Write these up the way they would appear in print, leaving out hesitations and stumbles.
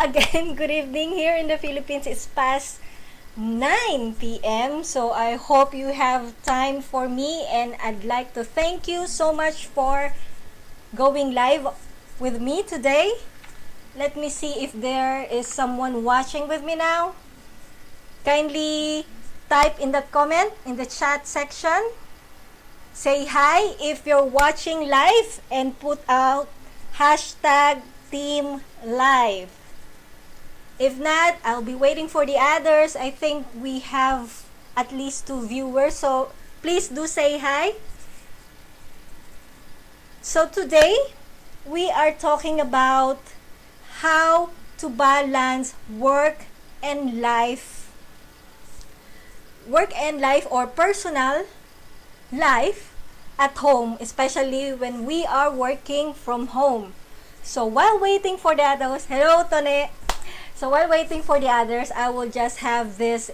Again, good evening. Here in the Philippines, it's past 9 p.m. So I hope you have time for me, and I'd like to thank you so much for going live with me today. Let me see if there is someone watching with me now. Kindly type in the comment in the chat section. Say hi if you're watching live and put out hashtag team live. If not, I'll be waiting for the others. I think we have at least 2 viewers, so please do say hi. So today, we are talking about how to balance work and life or personal life at home, especially when we are working from home. So while waiting for the others, hello Tone. So while waiting for the others, I will just have this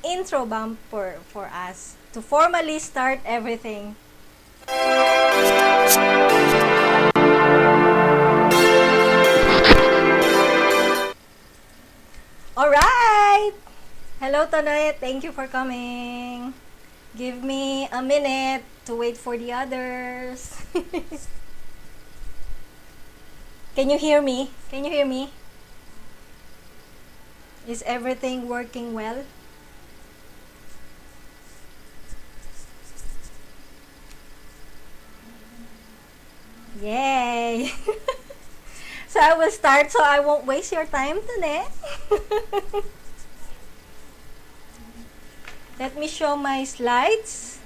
intro bumper for us to formally start everything. Alright! Hello Tone, thank you for coming. Give me a minute to wait for the others. Can you hear me? Can you hear me? Is everything working well? Yay! So I will start so I won't waste your time today. Let me show my slides.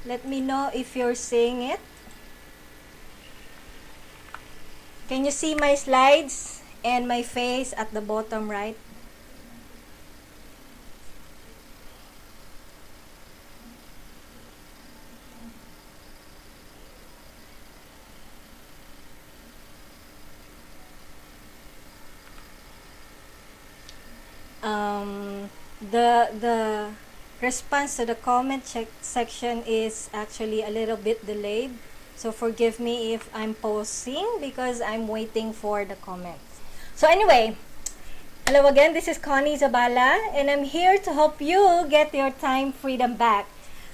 Let me know if you're seeing it. Can you see my slides and my face at the bottom right? The response to the comment section is actually a little bit delayed. So forgive me if I'm pausing because I'm waiting for the comment. So anyway, hello again, this is Connie Zabala, and I'm here to help you get your time freedom back.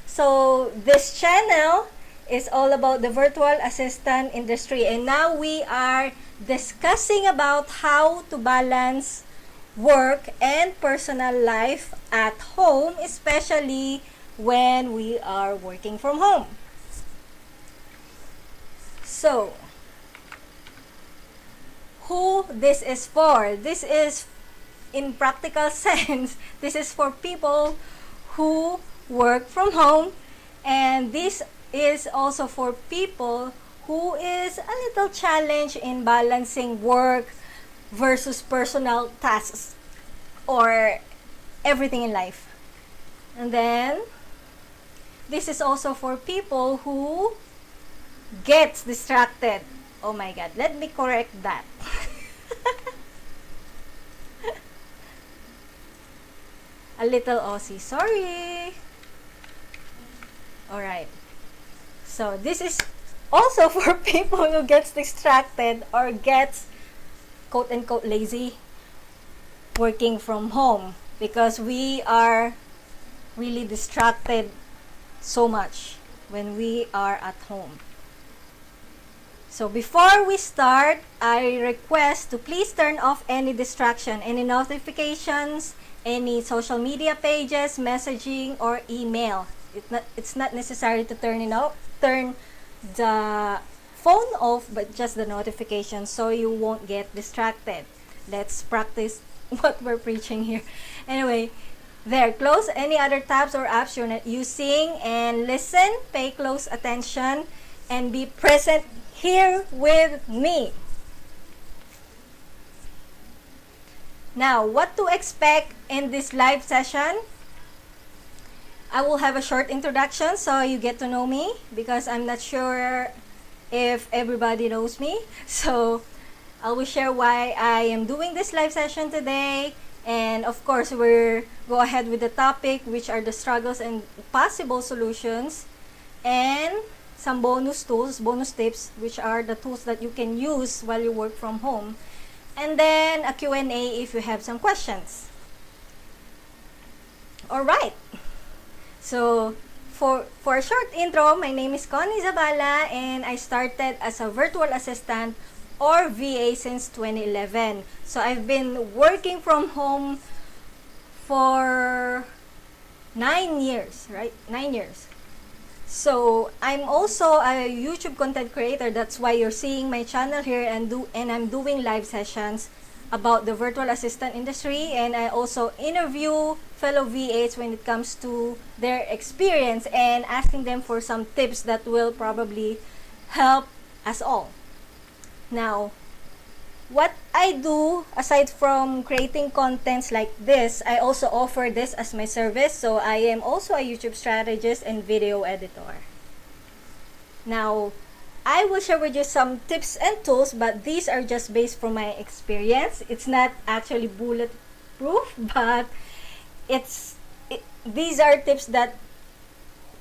So this channel is all about the virtual assistant industry, and now we are discussing about how to balance work and personal life at home, especially when we are working from home. So, who this is for? This is, in practical sense, this is for people who work from home, and this is also for people who is a little challenged in balancing work versus personal tasks or everything in life. And then this is also for people who gets distracted. Oh my god, let me correct that. A little Aussie, sorry. Alright, so this is also for people who gets distracted or gets quote unquote lazy working from home, because we are really distracted so much when we are at home. So before we start, I request to please turn off any distraction, any notifications, any social media pages, messaging, or email. It's not necessary to turn the phone off, but just the notifications so you won't get distracted. Let's practice what we're preaching here. Anyway, there, close any other tabs or apps you're not using and listen, pay close attention, and be present here with me. Now, what to expect in this live session? I will have a short introduction so you get to know me, because I'm not sure if everybody knows me. So I will share why I am doing this live session today, and of course we'll go ahead with the topic, which are the struggles and possible solutions, and some bonus tools, bonus tips, which are the tools that you can use while you work from home. and then a Q&A if you have some questions. Alright, so for a short intro, my name is Connie Zabala and I started as a virtual assistant or VA since 2011. So I've been working from home for 9 years, right? 9 years. So I'm also a YouTube content creator. That's why you're seeing my channel here, and I'm doing live sessions about the virtual assistant industry, and I also interview fellow VAs when it comes to their experience and asking them for some tips that will probably help us all. Now, what I do aside from creating contents like this, I also offer this as my service. So I am also a YouTube strategist and video editor. Now, I will share with you some tips and tools, but these are just based from my experience. It's not actually bulletproof, but these are tips that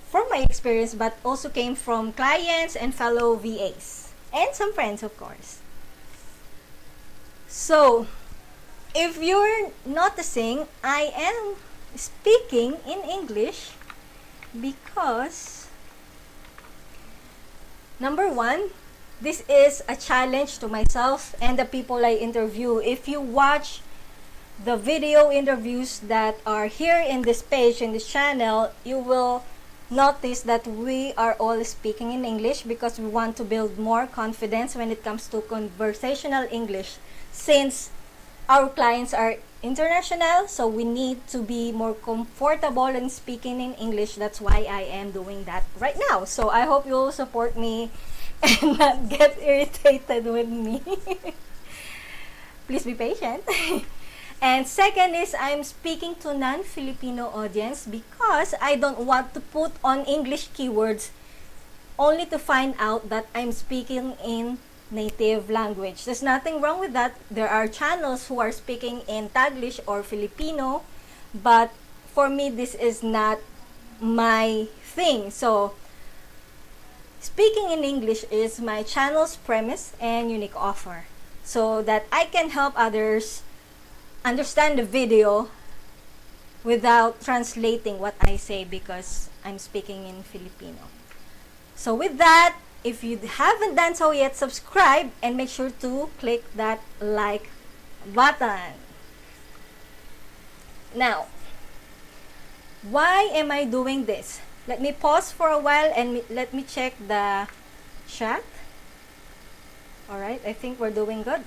from my experience, but also came from clients and fellow VAs and some friends, of course. So, if you're noticing, I am speaking in English because, number one, this is a challenge to myself and the people I interview. If you watch the video interviews that are here in this page, in this channel, you will notice that we are all speaking in English because we want to build more confidence when it comes to conversational English. Since our clients are international, so we need to be more comfortable in speaking in English. That's why I am doing that right now. So I hope you'll support me and not get irritated with me. Please be patient. And second is I'm speaking to non-Filipino audience because I don't want to put on English keywords only to find out that I'm speaking in native language. There's nothing wrong with that. There are channels who are speaking in Taglish or Filipino, but for me this is not my thing. So speaking in English is my channel's premise and unique offer, so that I can help others understand the video without translating what I say because I'm speaking in Filipino. So with that, if you haven't done so yet, subscribe and make sure to click that like button. Now, why am I doing this? Let me pause for a while and let me check the chat. Alright, I think we're doing good.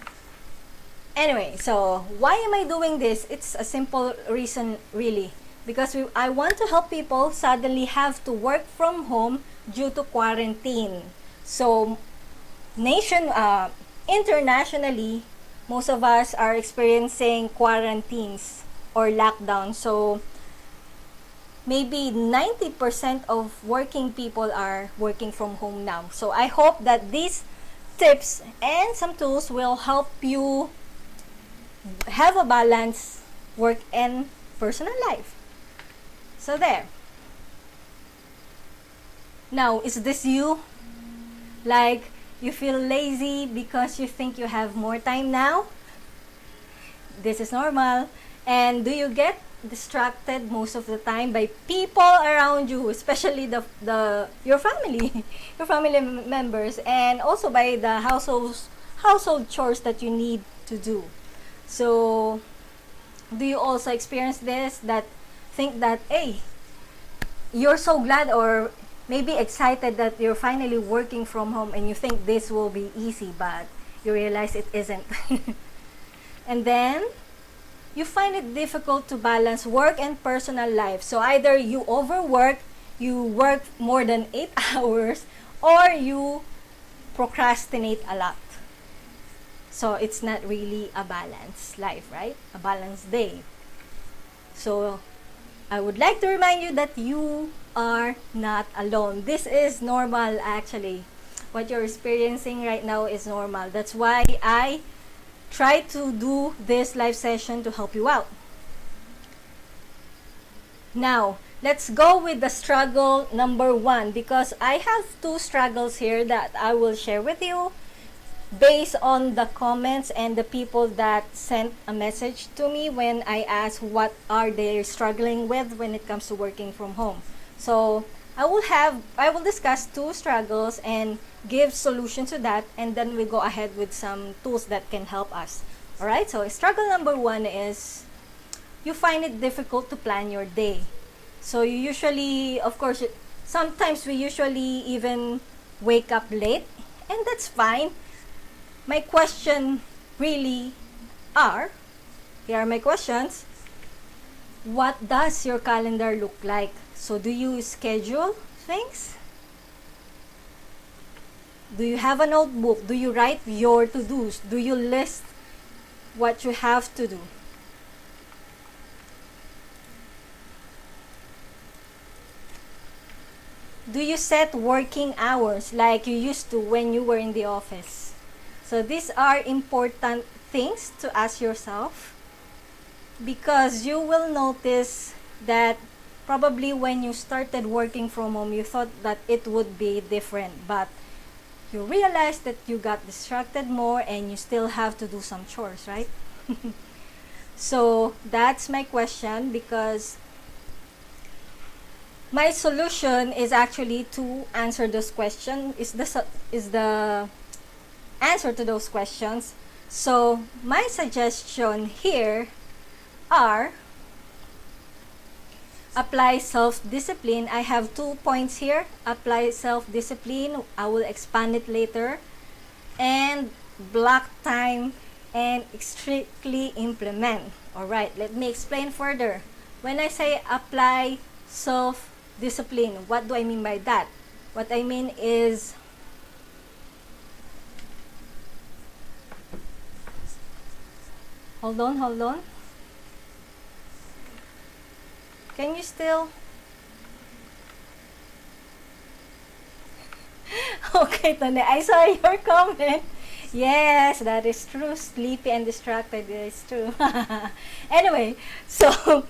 Anyway, so why am I doing this? It's a simple reason really. Because I want to help people suddenly have to work from home due to quarantine. So, internationally, most of us are experiencing quarantines or lockdown. So, maybe 90% of working people are working from home now. So, I hope that these tips and some tools will help you have a balance work and personal life. So, there. Now, is this you? Like, you feel lazy because you think you have more time now? This is normal. And do you get distracted most of the time by people around you, especially your family, your family members, and also by the household chores that you need to do? So, do you also experience this, that think that, hey, you're so glad or maybe excited that you're finally working from home and you think this will be easy, but you realize it isn't. And then you find it difficult to balance work and personal life. So either you overwork, you work more than 8 hours, or you procrastinate a lot. So it's not really a balanced life, right? A balanced day. So I would like to remind you that you are not alone. This is normal actually. What you're experiencing right now is normal. That's why I try to do this live session to help you out. Now, let's go with the struggle number 1 because I have 2 struggles here that I will share with you. based on the comments and the people that sent a message to me when I asked what are they struggling with when it comes to working from home. So I will discuss two struggles and give solution to that, and then we go ahead with some tools that can help us. All right, so struggle number one is you find it difficult to plan your day. So you usually, of course, sometimes we usually even wake up late, and that's fine. My question really are, here are my questions. What does your calendar look like? So do you schedule things? Do you have a notebook? Do you write your to-dos? Do you list what you have to do? Do you set working hours like you used to when you were in the office? So these are important things to ask yourself, because you will notice that probably when you started working from home, you thought that it would be different, but you realize that you got distracted more and you still have to do some chores, right? So that's my question, because my solution is actually to answer those questions, is the answer to those questions. So my suggestion here are apply self-discipline. I have 2 points here. Apply self-discipline. I will expand it later. And block time and strictly implement. Alright, let me explain further. When I say apply self-discipline, what do I mean by that? What I mean is, hold on. Can you still? Okay, Tone, I saw your comment. Yes, that is true. Sleepy and distracted is true. Anyway, so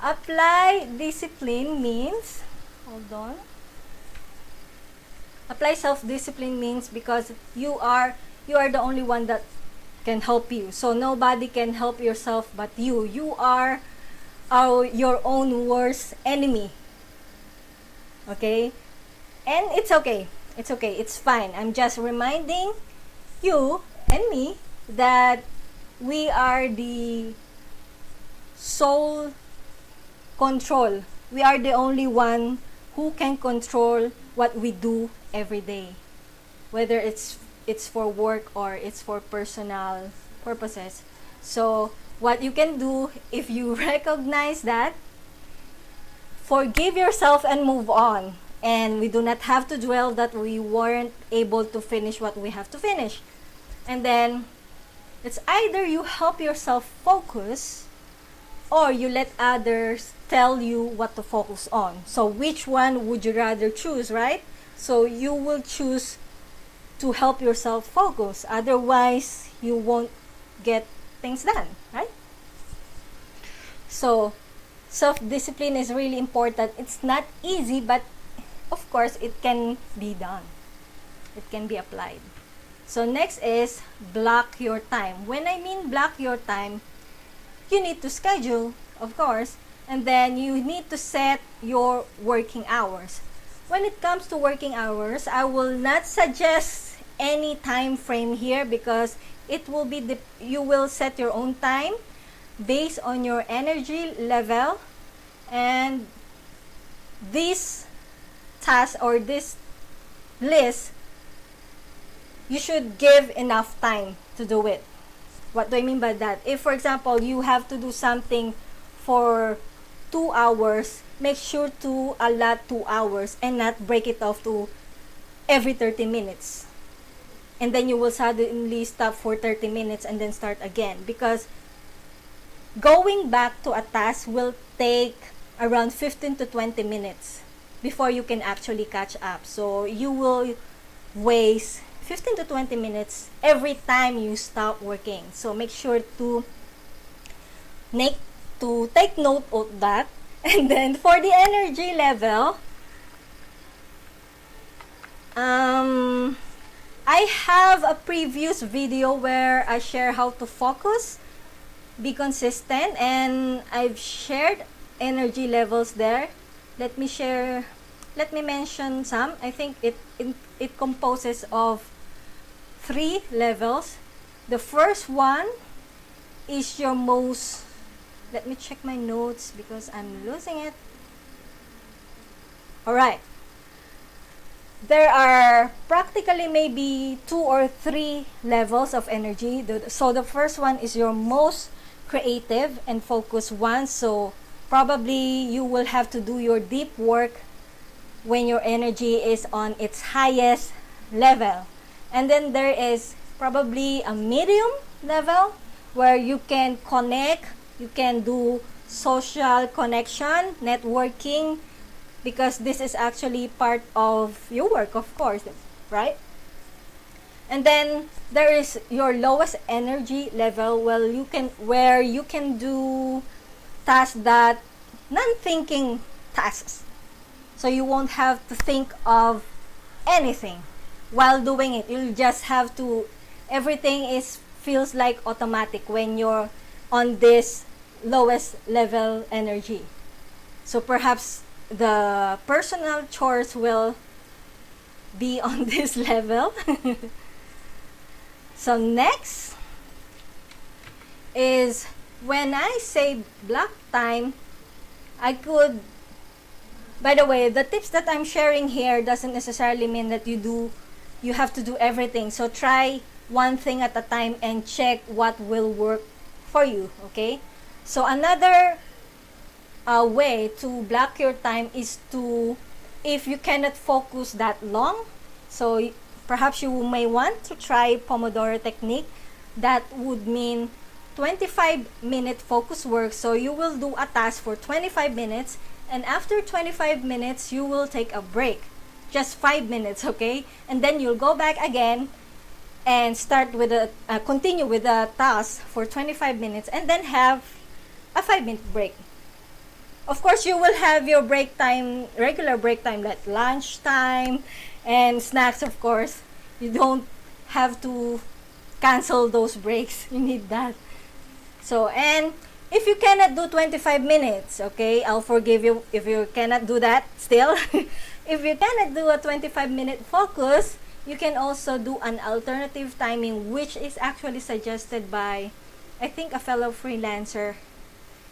apply discipline means, hold on. Apply self-discipline means because you are the only one that can help you. So nobody can help yourself but you. You are your own worst enemy. Okay? And it's okay. It's okay. It's fine. I'm just reminding you and me that we are the sole control. We are the only one who can control what we do every day. Whether it's for work or it's for personal purposes. So what you can do, if you recognize that, forgive yourself and move on. And we do not have to dwell that we weren't able to finish what we have to finish. And then, it's either you help yourself focus or you let others tell you what to focus on. So which one would you rather choose, right? So you will choose to help yourself focus. Otherwise, you won't get things done, right? So self-discipline is really important. It's not easy, but of course it can be done. It can be applied. So next is block your time. When I mean block your time, you need to schedule, of course, and then you need to set your working hours. When it comes to working hours, I will not suggest any time frame here, because it will be you will set your own time based on your energy level, and this task or this list, you should give enough time to do it. What do I mean by that? If, for example, you have to do something for 2 hours, make sure to allot 2 hours and not break it off to every 30 minutes. And then you will suddenly stop for 30 minutes and then start again. Because going back to a task will take around 15 to 20 minutes before you can actually catch up. So you will waste 15 to 20 minutes every time you stop working. So make sure to take note of that. And then for the energy level, I have a previous video where I share how to focus, be consistent, and I've shared energy levels there. Let me share, let me mention some. I think it composes of 3 levels. The first one is your most, let me check my notes because I'm losing it. Alright. There are practically maybe 2 or 3 levels of energy. So the first one is your most creative and focused one. So probably you will have to do your deep work when your energy is on its highest level. And then there is probably a medium level where you can connect, you can do social connection, networking, because this is actually part of your work, of course, right? And then there is your lowest energy level where you can do tasks that non-thinking tasks. So you won't have to think of anything while doing it. You'll just have to, everything is feels like automatic when you're on this lowest level energy. So perhaps the personal chores will be on this level. So next is when I say block time, I could, by the way, the tips that I'm sharing here doesn't necessarily mean that you have to do everything. So try one thing at a time and check what will work for you, okay? So another way to block your time is to, if you cannot focus that long, so perhaps you may want to try Pomodoro technique. That would mean 25-minute focus work. So you will do a task for 25 minutes, and after 25 minutes you will take a break, just 5 minutes, okay? And then you'll go back again and start with continue with the task for 25 minutes and then have a 5-minute break. Of course, you will have your break time, regular break time, like lunch time and snacks, of course. You don't have to cancel those breaks. You need that. So, and if you cannot do 25 minutes, okay, I'll forgive you if you cannot do that still. If you cannot do a 25-minute focus, you can also do an alternative timing, which is actually suggested by, I think, a fellow freelancer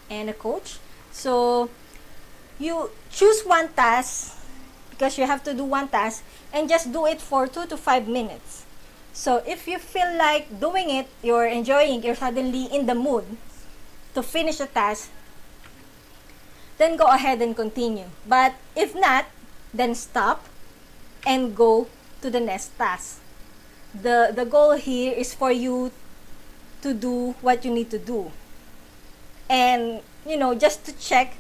and a coach. So you choose one task, because you have to do one task, and just do it for 2 to 5 minutes. So if you feel like doing it, you're enjoying, you're suddenly in the mood to finish the task, then go ahead and continue. But if not, then stop and go to the next task. The goal here is for you to do what you need to do. And, you know, just to check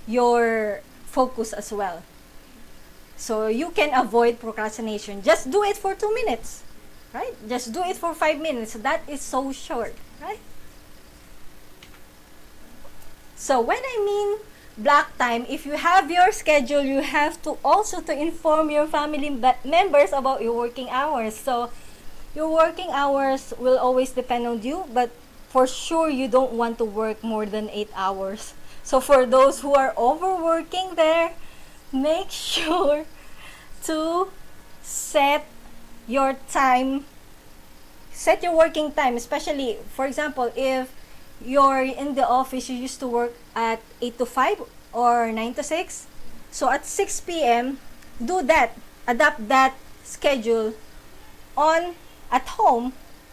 your focus as well. So you can avoid procrastination. Just do it for 2 minutes, right? Just do it for 5 minutes. That is so short, right? So when I mean block time, if you have your schedule, you have to also to inform your family members about your working hours. So your working hours will always depend on you, but for sure you don't want to work more than 8 hours. So for those who are overworking there, make sure to set your time, set your working time, especially, for example, if you're in the office, you used to work at 8 to 5 or 9 to 6. So at 6 p.m., do that. Adapt that schedule on at home.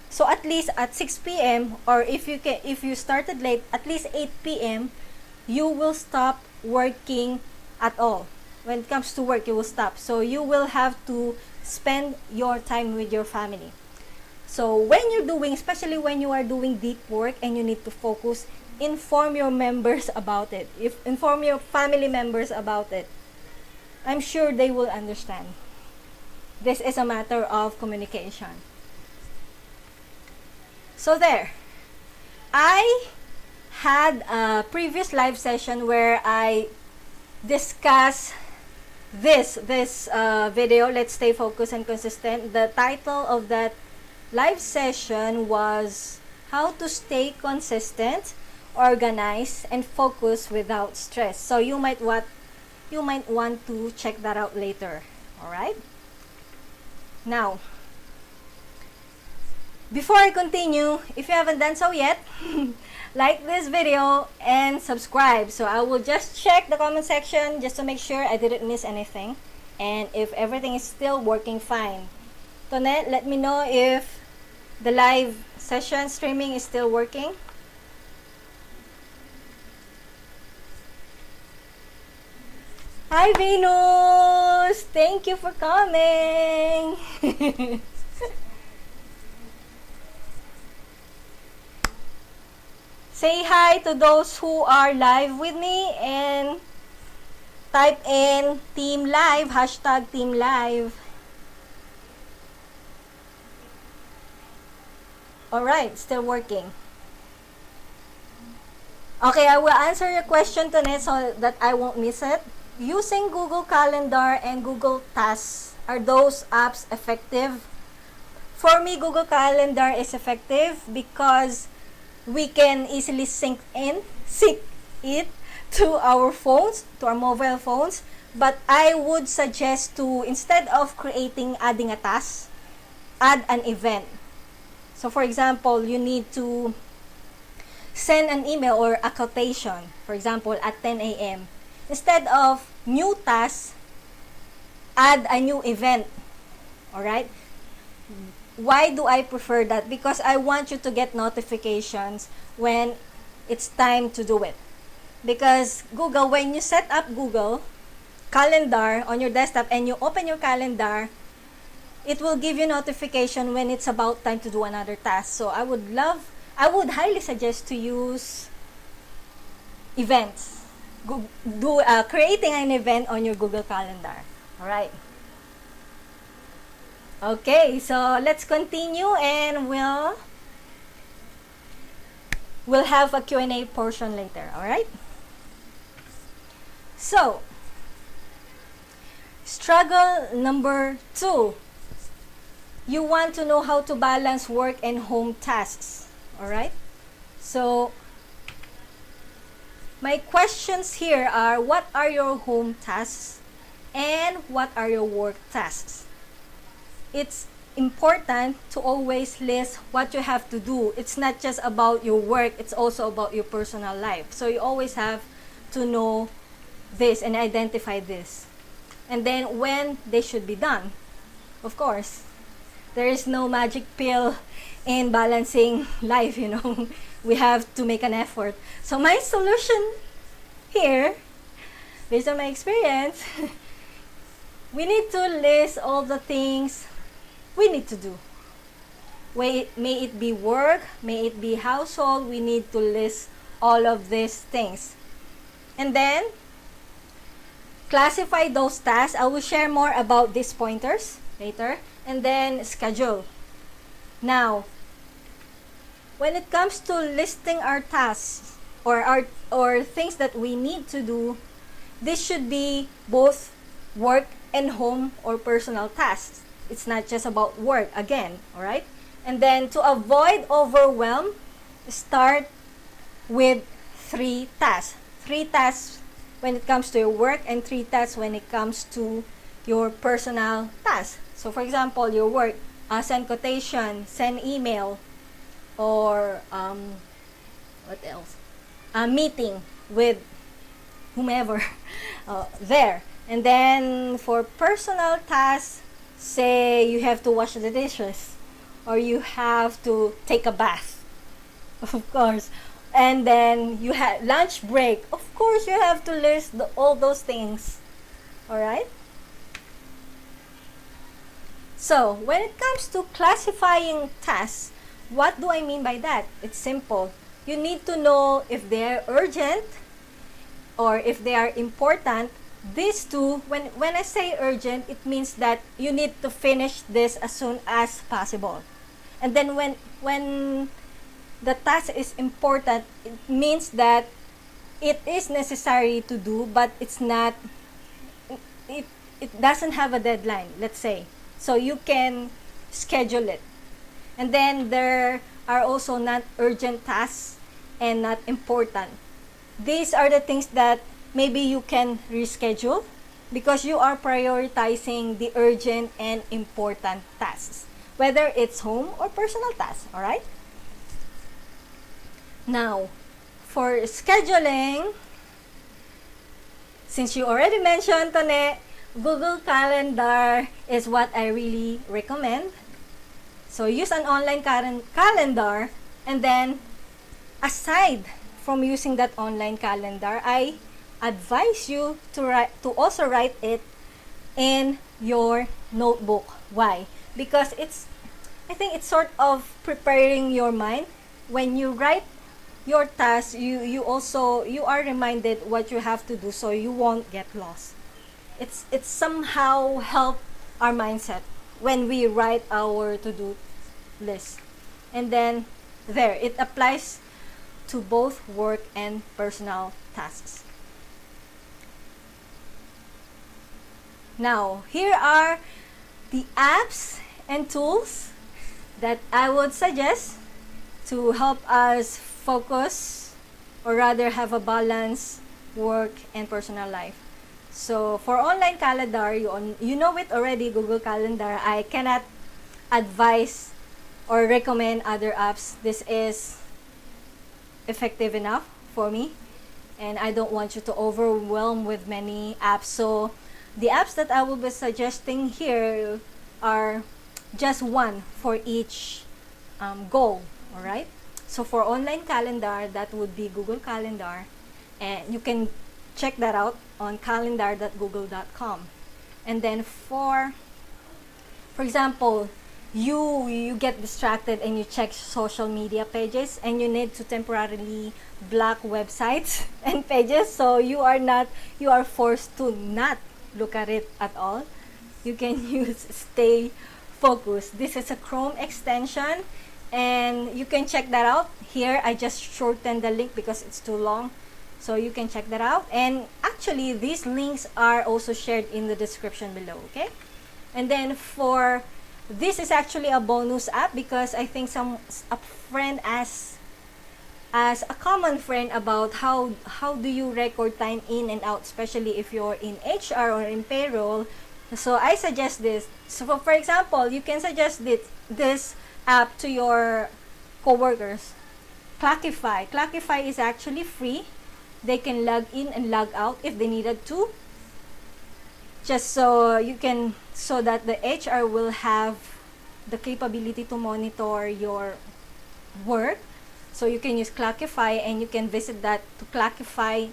So at least at 6 p.m. or if you started late, at least 8 p.m., you will stop working at all. When it comes to work, you will stop. So you will have to spend your time with your family. So when you're doing, especially when you are doing deep work and you need to focus, inform your members about it. Inform your family members about it. I'm sure they will understand. This is a matter of communication. So there. I had a previous live session where I discussed this video, let's stay focused and consistent. The title of that live session was how to stay consistent, organized, and focused without stress. So you might want to check that out later. All right? Now, before I continue, if you haven't done so yet, like this video and subscribe. So I will just check the comment section just to make sure I didn't miss anything. And if everything is still working fine. Tonette, let me know if the live session streaming is still working. Hi Venus! Thank you for coming! Say hi to those who are live with me and type in Team Live, hashtag Team Live. Alright, still working. Okay, I will answer your question tonight so that I won't miss it. Using Google Calendar and Google Tasks, are those apps effective? For me, Google Calendar is effective because we can easily sync it to our phones, to our mobile phones. But I would suggest to, instead of adding a task, add an event. So for example, you need to send an email or a quotation, for example, at 10 a.m. Instead of new task, add a new event. Alright? Why do I prefer that? Because I want you to get notifications when it's time to do it. Because Google, when you set up Google Calendar on your desktop and you open your calendar, it will give you notification when it's about time to do another task. So I would highly suggest to use events. Creating an event on your Google Calendar. Alright. Okay, so let's continue and we'll have a Q&A portion later, all right? So, struggle number 2. You want to know how to balance work and home tasks, all right? So, my questions here are, what are your home tasks and what are your work tasks? It's important to always list what you have to do. It's not just about your work, it's also about your personal life. So you always have to know this and identify this. And then when they should be done. Of course, there is no magic pill in balancing life, you know. We have to make an effort. So my solution here, based on my experience, we need to list all the things we need to do. May it be work, may it be household, we need to list all of these things. And then, classify those tasks. I will share more about these pointers later. And then, schedule. Now, when it comes to listing our tasks or things that we need to do, this should be both work and home or personal tasks. It's not just about work again, all right? And then to avoid overwhelm, start with 3 tasks. 3 tasks when it comes to your work and 3 tasks when it comes to your personal tasks. So for example, your work, send quotation, send email, or what else? A meeting with whomever there. And then for personal tasks, say you have to wash the dishes or you have to take a bath, of course. And then you have lunch break. Of course, you have to list all those things. All right? So, when it comes to classifying tasks, what do I mean by that? It's simple. You need to know if they're urgent or if they are important. These two, when I say urgent, it means that you need to finish this as soon as possible. And then when the task is important, it means that it is necessary to do, but it's not it doesn't have a deadline, let's say. So you can schedule it. And then there are also not urgent tasks and not important. These are the things that maybe you can reschedule because you are prioritizing the urgent and important tasks, whether it's home or personal tasks, all right? Now, for scheduling, since you already mentioned, Tone, Google Calendar is what I really recommend. So use an online calendar, and then aside from using that online calendar, I advise you to also write it in your notebook. Why? Because I think it's sort of preparing your mind. When you write your task, you are reminded what you have to do, so you won't get lost. It's somehow help our mindset when we write our to-do list. And then there, it applies to both work and personal tasks. Now, here are the apps and tools that I would suggest to help us focus, or rather have a balanced work and personal life. So for online calendar, you know it already, Google Calendar. I cannot advise or recommend other apps. This is effective enough for me, and I don't want you to overwhelm with many apps. So the apps that I will be suggesting here are just one for each goal, all right? So for online calendar, that would be Google Calendar, and you can check that out on calendar.google.com. And then for example, you get distracted and you check social media pages, and you need to temporarily block websites and pages, so you are forced to not look at it at all. You can use Stay Focused. This is a Chrome extension, and you can check that out here. I just shortened the link because it's too long, so you can check that out. And actually, these links are also shared in the description below, okay? And then for this is actually a bonus app, because I think a friend asked as a common friend about how do you record time in and out, especially if you're in HR or in payroll. So I suggest this. So for example, you can suggest this app to your coworkers. Clockify is actually free. They can log in and log out if they needed to, just so that the HR will have the capability to monitor your work. So you can use Clockify, and you can visit that to clockify.me.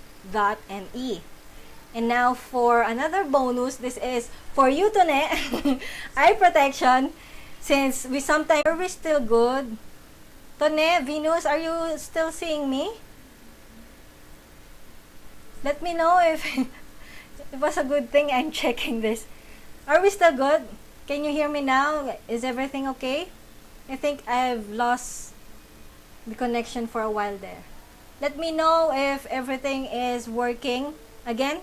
And now for another bonus, this is for you, Tone. Eye protection. Since are we still good? Tone, Venus, are you still seeing me? Let me know if it was a good thing I'm checking this. Are we still good? Can you hear me now? Is everything okay? I think I've lost the connection for a while there. Let me know if everything is working again.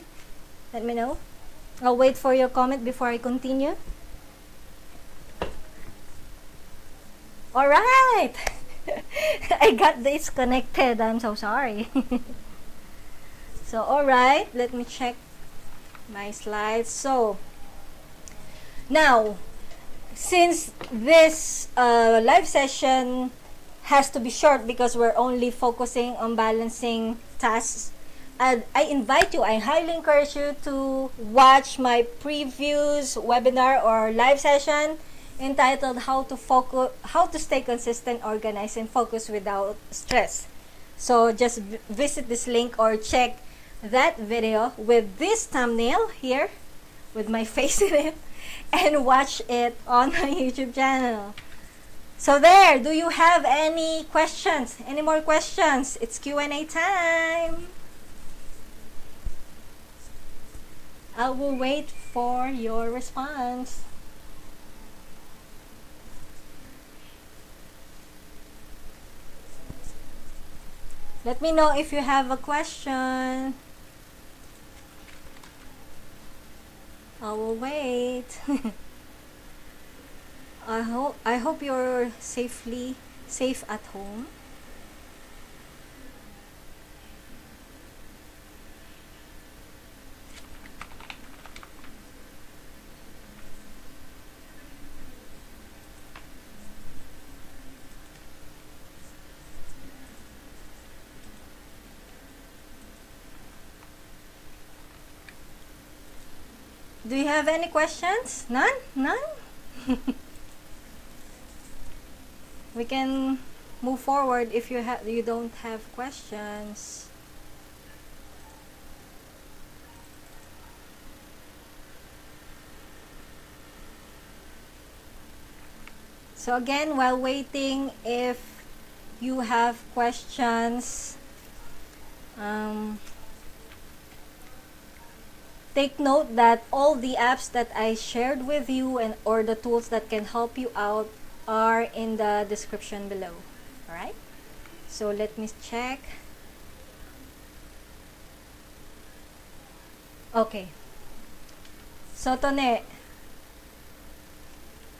Let me know. I'll wait for your comment before I continue. Alright! I got disconnected. I'm so sorry. So, alright. Let me check my slides. So, now, since this live session has to be short because we're only focusing on balancing tasks, I highly encourage you to watch my previous webinar or live session entitled how to stay consistent, organized, and focused without stress. So just visit this link or check that video with this thumbnail here with my face in it, and watch it on my YouTube channel. So there, do you have any questions? Any more questions? It's Q&A time. I will wait for your response. Let me know if you have a question. I will wait. I hope you're safe at home. Do you have any questions? None? None? We can move forward if you don't have questions. So again, while waiting, if you have questions, take note that all the apps that I shared with you and or the tools that can help you out are in the description below. Alright? So let me check. Okay. So Tone,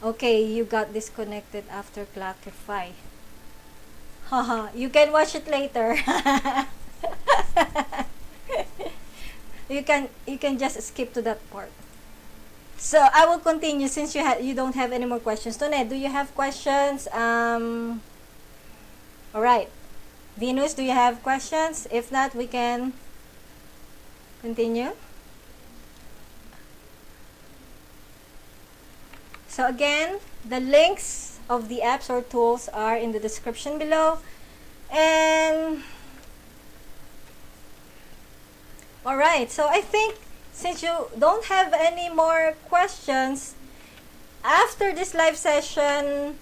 okay, you got disconnected after Clockify. Haha, you can watch it later. You can just skip to that part. So I will continue since you don't have any more questions. Tone, do you have questions? All right. Venus, do you have questions? If not, we can continue. So again, the links of the apps or tools are in the description below. And alright, so I think since you don't have any more questions, after this live session,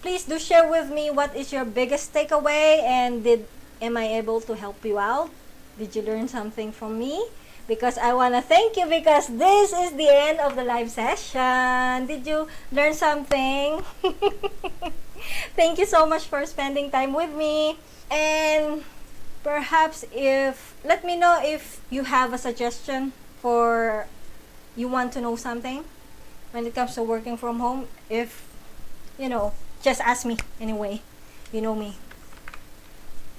please do share with me what is your biggest takeaway and am I able to help you out? Did you learn something from me? Because I want to thank you because this is the end of the live session. Did you learn something? Thank you so much for spending time with me. And perhaps let me know if you have a suggestion for you want to know something when it comes to working from home. If, just ask me anyway. You know me.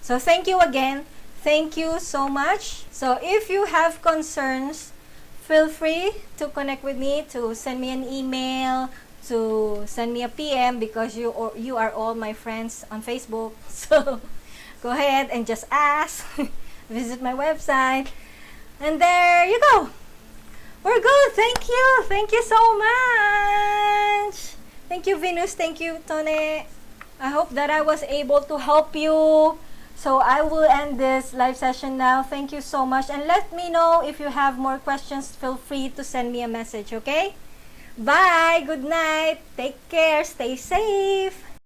So thank you again. Thank you so much. So if you have concerns, feel free to connect with me, to send me an email, to send me a PM because you are all my friends on Facebook. So go ahead and just ask. Visit my website. And there you go. We're good. Thank you. Thank you so much. Thank you, Venus. Thank you, Tone. I hope that I was able to help you. So I will end this live session now. Thank you so much. And let me know if you have more questions. Feel free to send me a message, okay? Bye. Good night. Take care. Stay safe.